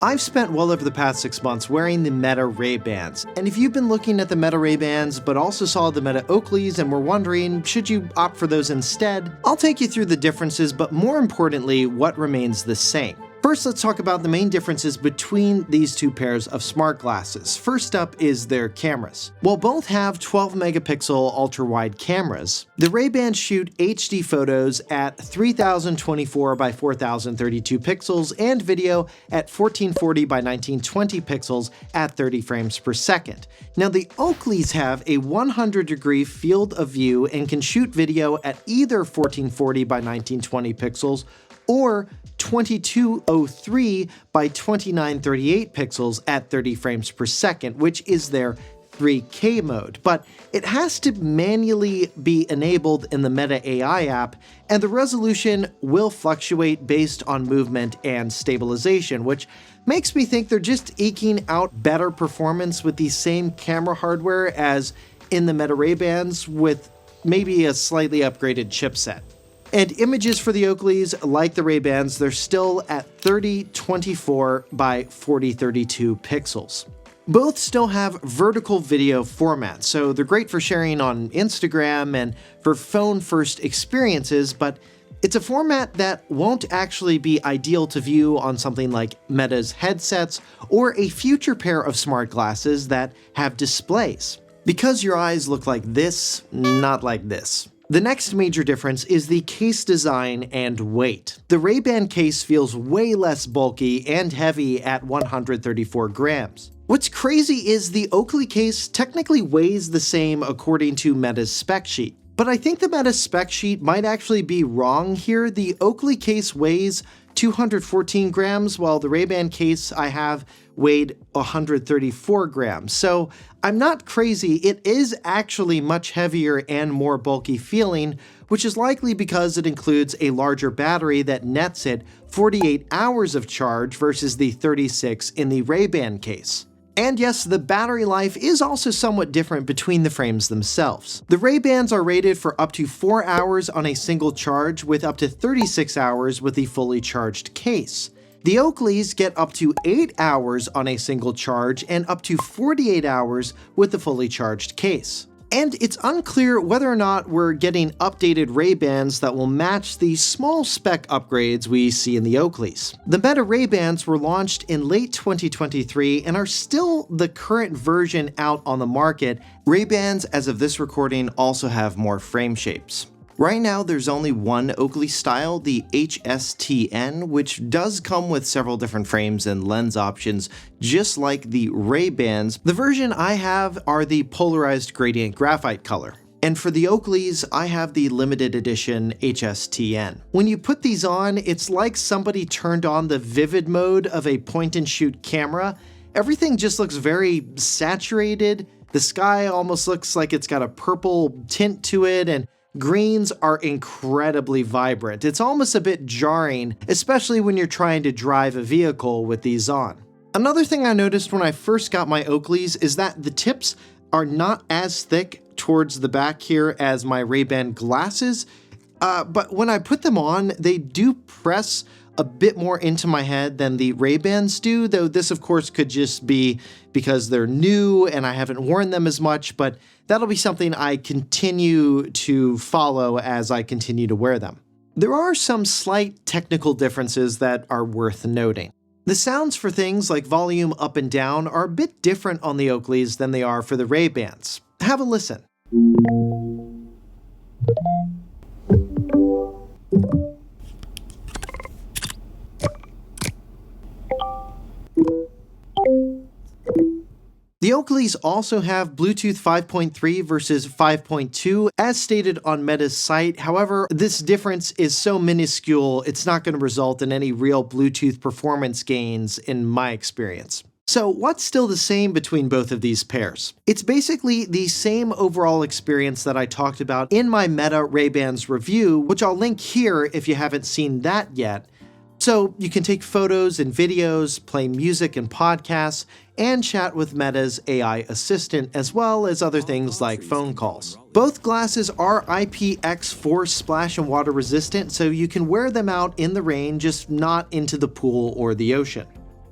I've spent well over the past 6 months wearing the Meta Ray-Bans, and if you've been looking at the Meta Ray-Bans but also saw the Meta Oakleys and were wondering, should you opt for those instead? I'll take you through the differences, but more importantly, what remains the same. First, let's talk about the main differences between these two pairs of smart glasses. First up is their cameras. While both have 12 megapixel ultra-wide cameras, the Ray-Bans shoot HD photos at 3024 by 4032 pixels and video at 1440 by 1920 pixels at 30 frames per second. Now, the Oakleys have a 100-degree field of view and can shoot video at either 1440 by 1920 pixels or 2203 by 2938 pixels at 30 frames per second, which is their 3K mode, but it has to manually be enabled in the Meta AI app, and the resolution will fluctuate based on movement and stabilization, which makes me think they're just eking out better performance with the same camera hardware as in the Meta Ray-Bans with maybe a slightly upgraded chipset. And images for the Oakleys, like the Ray-Bans, they're still at 3024 by 4032 pixels. Both still have vertical video formats, so they're great for sharing on Instagram and for phone-first experiences, but it's a format that won't actually be ideal to view on something like Meta's headsets or a future pair of smart glasses that have displays. Because your eyes look like this, not like this. The next major difference is the case design and weight. The Ray-Ban case feels way less bulky and heavy at 134 grams. What's crazy is the Oakley case technically weighs the same according to Meta's spec sheet. But I think the Meta spec sheet might actually be wrong here. The Oakley case weighs 214 grams, while the Ray-Ban case I have weighed 134 grams. So I'm not crazy, it is actually much heavier and more bulky feeling, which is likely because it includes a larger battery that nets it 48 hours of charge versus the 36 in the Ray-Ban case. And yes, the battery life is also somewhat different between the frames themselves. The Ray-Bans are rated for up to 4 hours on a single charge, with up to 36 hours with the fully charged case. The Oakleys get up to 8 hours on a single charge and up to 48 hours with the fully charged case. And it's unclear whether or not we're getting updated Ray-Bans that will match the small spec upgrades we see in the Oakleys. The Meta Ray-Bans were launched in late 2023 and are still the current version out on the market. Ray-Bans, as of this recording, also have more frame shapes. Right now, there's only one Oakley style, the HSTN, which does come with several different frames and lens options, just like the Ray-Bans. The version I have are the polarized gradient graphite color. And for the Oakleys, I have the limited edition HSTN. When you put these on, it's like somebody turned on the vivid mode of a point-and-shoot camera. Everything just looks very saturated. The sky almost looks like it's got a purple tint to it, and greens are incredibly vibrant. It's almost a bit jarring, especially when you're trying to drive a vehicle with these on. Another thing I noticed when I first got my Oakleys is that the tips are not as thick towards the back here as my Ray-Ban glasses, but when I put them on, they do press a bit more into my head than the Ray-Bans do, though this of course could just be because they're new and I haven't worn them as much, but that'll be something I continue to follow as I continue to wear them. There are some slight technical differences that are worth noting. The sounds for things like volume up and down are a bit different on the Oakleys than they are for the Ray-Bans. Have a listen. The Oakleys also have Bluetooth 5.3 versus 5.2 as stated on Meta's site. However, this difference is so minuscule, it's not going to result in any real Bluetooth performance gains in my experience. So what's still the same between both of these pairs? It's basically the same overall experience that I talked about in my Meta Ray-Bans review, which I'll link here if you haven't seen that yet. So you can take photos and videos, play music and podcasts, and chat with Meta's AI assistant, as well as other things like phone calls. Both glasses are IPX4 splash and water resistant, so you can wear them out in the rain, just not into the pool or the ocean.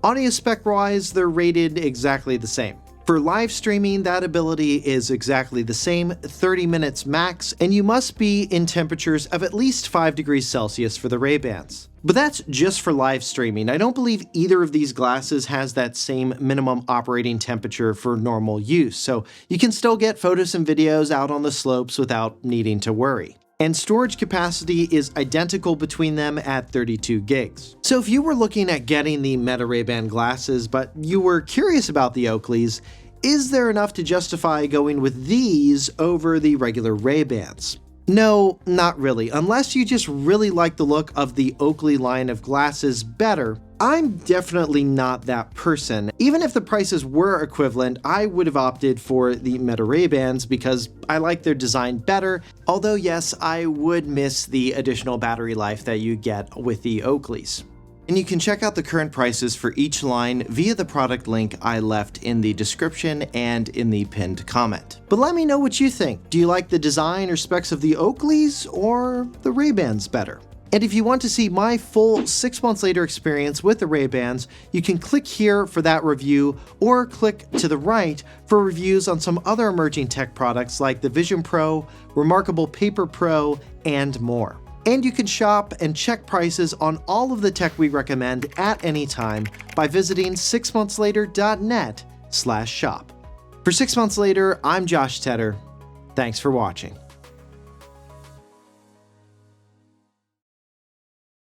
Audio spec-wise, they're rated exactly the same. For live streaming, that ability is exactly the same, 30 minutes max, and you must be in temperatures of at least 5 degrees Celsius for the Ray-Bans. But that's just for live streaming. I don't believe either of these glasses has that same minimum operating temperature for normal use, so you can still get photos and videos out on the slopes without needing to worry. And storage capacity is identical between them at 32 gigs. So if you were looking at getting the Meta Ray-Ban glasses, but you were curious about the Oakleys, is there enough to justify going with these over the regular Ray-Bans? No, not really. Unless you just really like the look of the Oakley line of glasses better, I'm definitely not that person. Even if the prices were equivalent, I would have opted for the Meta Ray-Bans because I like their design better, although yes, I would miss the additional battery life that you get with the Oakleys. And you can check out the current prices for each line via the product link I left in the description and in the pinned comment. But let me know what you think. Do you like the design or specs of the Oakleys or the Ray-Bans better? And if you want to see my full 6 months later experience with the Ray-Bans, you can click here for that review or click to the right for reviews on some other emerging tech products like the Vision Pro, Remarkable Paper Pro, and more. And you can shop and check prices on all of the tech we recommend at any time by visiting 6monthslater.net/shop. For 6 months later, I'm Josh Tedder. Thanks for watching.